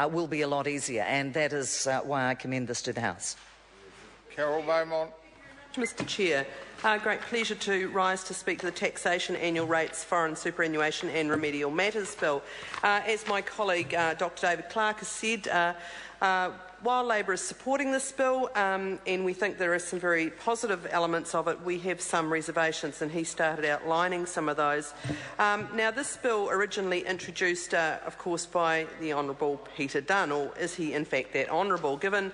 will be a lot easier, and that is why I commend this to the House. Carol Beaumont. Mr Chair, great pleasure to rise to speak to the Taxation, Annual Rates, Foreign Superannuation and Remedial Matters Bill. As my colleague Dr David Clark has said, while Labor is supporting this bill, and we think there are some very positive elements of it, we have some reservations, and he started outlining some of those. Now, this bill originally introduced, of course, by the Honourable Peter Dunn, or is he in fact that honourable, given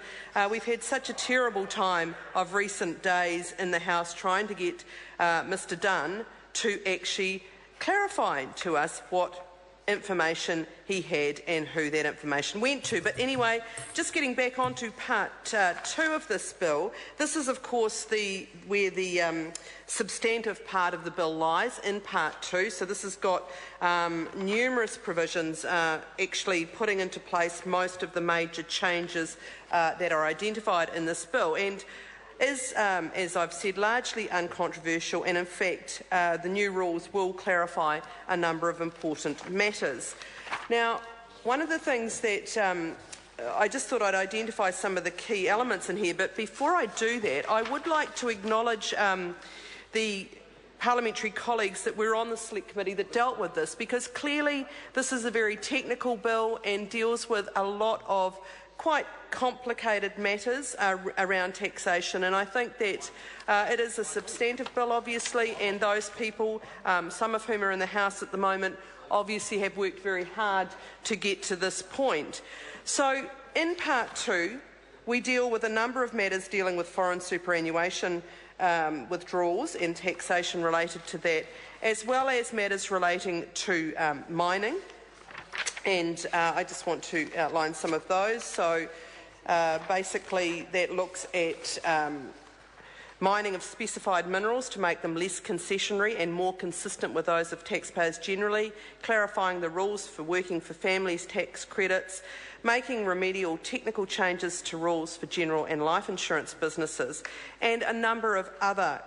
we've had such a terrible time of recent days in the House trying to get Mr Dunn to actually clarify to us what information he had and who that information went to. But anyway, just getting back onto part 2 of this bill, this is of course where the substantive part of the bill lies, in part 2. So this has got numerous provisions actually putting into place most of the major changes that are identified in this bill, and is, as I've said, largely uncontroversial, and in fact the new rules will clarify a number of important matters. Now, one of the things that I just thought I'd identify some of the key elements in here, but before I do that, I would like to acknowledge the parliamentary colleagues that were on the Select Committee that dealt with this, because clearly this is a very technical bill and deals with a lot of quite complicated matters around taxation, and I think that it is a substantive bill, obviously, and those people, some of whom are in the House at the moment, obviously have worked very hard to get to this point. So in part 2, we deal with a number of matters dealing with foreign superannuation withdrawals and taxation related to that, as well as matters relating to mining. And I just want to outline some of those. So basically that looks at mining of specified minerals to make them less concessionary and more consistent with those of taxpayers generally, clarifying the rules for working for families tax credits, making remedial technical changes to rules for general and life insurance businesses, and a number of other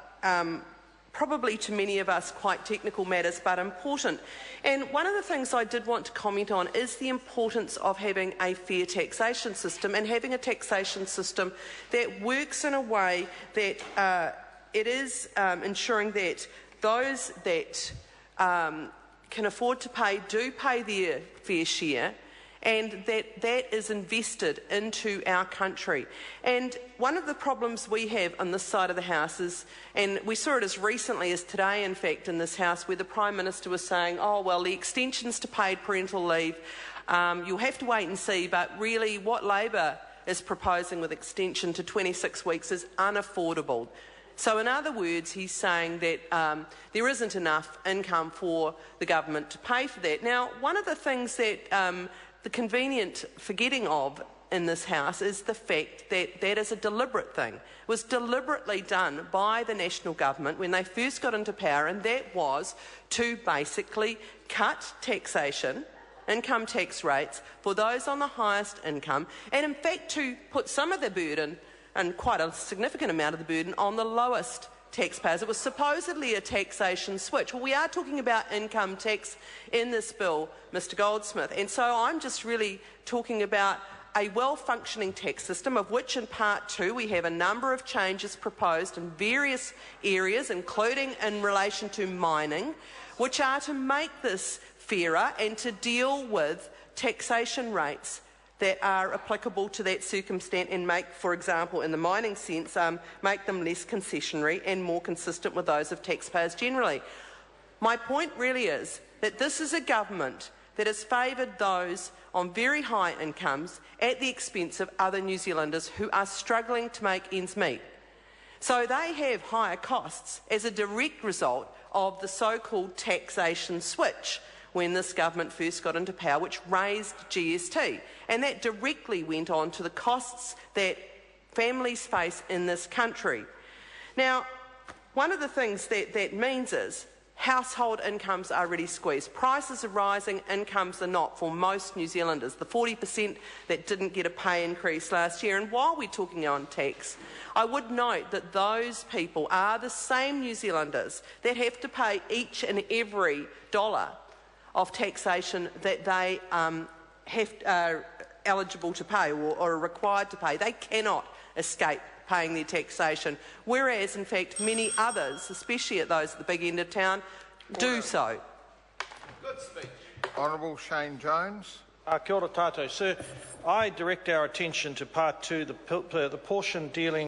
probably to many of us quite technical matters, but important. And one of the things I did want to comment on is the importance of having a fair taxation system, and having a taxation system that works in a way that it is ensuring that those that can afford to pay do pay their fair share, and that is invested into our country. And one of the problems we have on this side of the House is, and we saw it as recently as today, in fact, in this House, where the Prime Minister was saying, oh, well, the extensions to paid parental leave, you'll have to wait and see, but really what Labor is proposing with extension to 26 weeks is unaffordable. So in other words, he's saying that there isn't enough income for the government to pay for that. Now, one of the things that the convenient forgetting of in this House is the fact that that is a deliberate thing. It was deliberately done by the national government when they first got into power, and that was to basically cut taxation, income tax rates, for those on the highest income, and in fact to put some of the burden, and quite a significant amount of the burden, on the lowest taxpayers. It was supposedly a taxation switch. Well, we are talking about income tax in this bill, Mr Goldsmith, and so I'm just really talking about a well-functioning tax system, of which in part 2 we have a number of changes proposed in various areas, including in relation to mining, which are to make this fairer and to deal with taxation rates that are applicable to that circumstance, and make, for example, in the mining sense, make them less concessionary and more consistent with those of taxpayers generally. My point really is that this is a government that has favoured those on very high incomes at the expense of other New Zealanders who are struggling to make ends meet. So they have higher costs as a direct result of the so-called taxation switch when this government first got into power, which raised GST. And that directly went on to the costs that families face in this country. Now, one of the things that means is household incomes are really squeezed. Prices are rising, incomes are not for most New Zealanders, the 40% that didn't get a pay increase last year. And while we're talking on tax, I would note that those people are the same New Zealanders that have to pay each and every dollar of taxation that they are eligible to pay or are required to pay. They cannot escape paying their taxation, whereas, in fact, many others, especially at those at the big end of town, do so. Good speech. Honourable Shane Jones. Kia ora tātou. Sir, I direct our attention to Part 2, the portion dealing